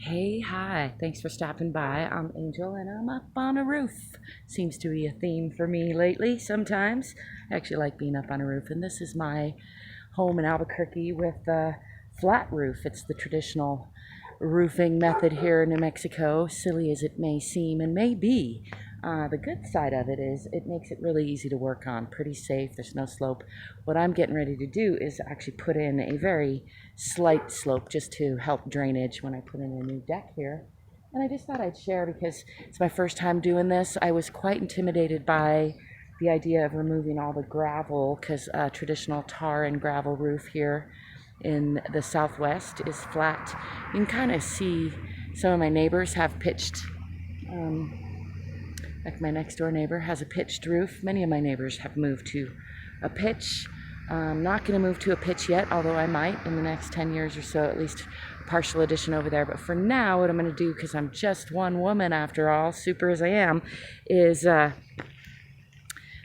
Hey, hi. Thanks for stopping by. I'm Angel and I'm up on a roof. Seems to be a theme for me lately sometimes. I actually like being up on a roof, and this is my home in Albuquerque with a flat roof. It's the traditional roofing method here in New Mexico, silly as it may seem and may be. The good side of it is it makes it really easy to work on, pretty safe, there's no slope. What I'm getting ready to do is actually put in a very slight slope just to help drainage when I put in a new deck here. And I just thought I'd share because it's my first time doing this. I was quite intimidated by the idea of removing all the gravel because traditional tar and gravel roof here in the Southwest is flat. You can kind of see some of my neighbors have pitched, like my next door neighbor has a pitched roof. Many of my neighbors have moved to a pitch. I'm not going to move to a pitch yet, although I might in the next 10 years or so, at least partial addition over there. But for now, what I'm going to do, because I'm just one woman after all, super as I am, is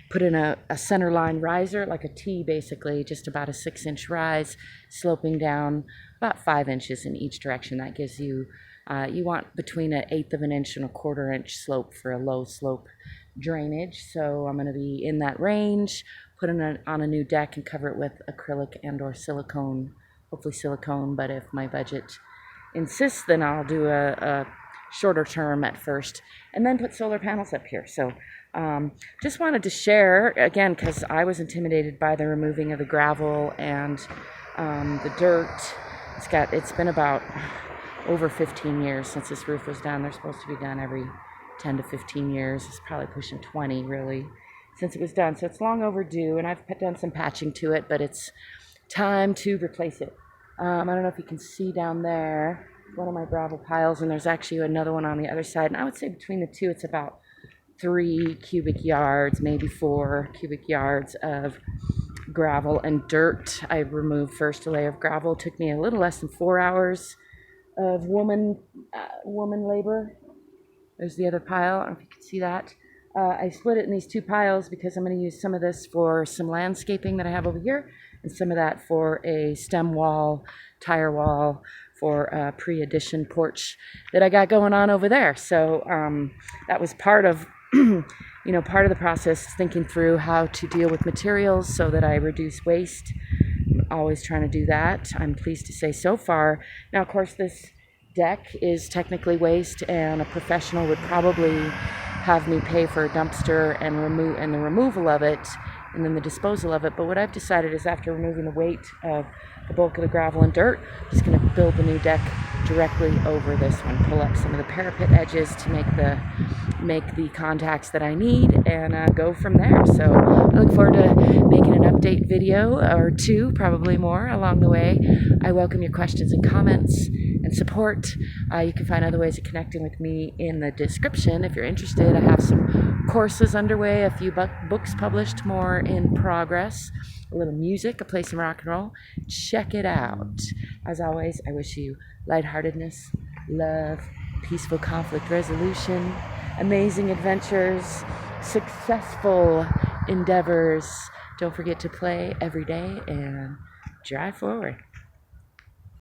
put in a center line riser, like a T basically, just about a 6-inch rise, sloping down about 5 inches in each direction. That gives you, you want between 1/8 of an inch and 1/4 inch slope for a low slope drainage. So I'm going to be in that range, put it on a new deck and cover it with acrylic and or silicone, hopefully silicone, but if my budget insists, then I'll do a shorter term at first and then put solar panels up here. So just wanted to share again because I was intimidated by the removing of the gravel and the dirt. It's been about over 15 years since this roof was done. They're supposed to be done every 10 to 15 years. It's probably pushing 20 really since it was done. So it's long overdue, and I've done some patching to it, but it's time to replace it. I don't know if you can see down there one of my gravel piles, and there's actually another one on the other side. And I would say between the two, it's about 3 cubic yards, maybe 4 cubic yards of gravel and dirt. I removed first a layer of gravel. It took me a little less than 4 hours of woman labor. There's the other pile. I don't know if you can see that. I split it in these 2 piles because I'm going to use some of this for some landscaping that I have over here and some of that for a stem wall, tire wall, for a pre-addition porch that I got going on over there. So that was part of, part of the process, thinking through how to deal with materials so that I reduce waste. I'm always trying to do that. I'm pleased to say so far. Now, of course, this deck is technically waste, and a professional would probably have me pay for a dumpster and the removal of it and then the disposal of it. But what I've decided is, after removing the weight of the bulk of the gravel and dirt, I'm just going to build the new deck directly over this one, pull up some of the parapet edges to make the contacts that I need, and go from there. So I look forward to making an update video or 2, probably more, along the way. I welcome your questions and comments and support. You can find other ways of connecting with me in the description if you're interested. I have some courses underway, a few books published, more in progress, a little music, I play some rock and roll. Check it out. As always, I wish you lightheartedness, love, peaceful conflict resolution, amazing adventures, successful endeavors. Don't forget to play every day and drive forward.